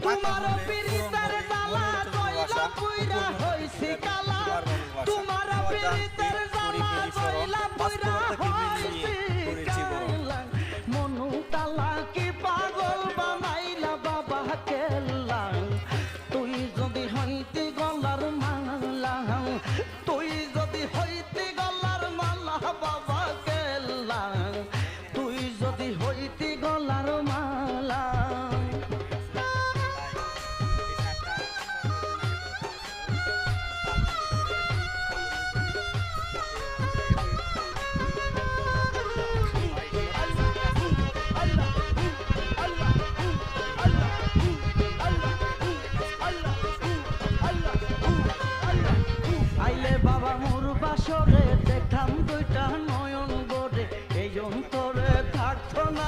তোমার পীড়িতের জ্বালা কইলা পুইরা হইছি কালা তোমার পীড়িতের জ্বালা কইলা পুইরা হইছি কালা মনু তালা কি পাগল বানাইলা বাবা কেল্লা তুই যদি হইতি গলার মালা তুই যদি হইতি গলার মালা বাবা কেল্লা তুই যদি হইতি গলার মালা আইলে বাবা মোর বাসরে দেখাম দুইটা নয়ন গড়ে এই অন্তরে থাকতো না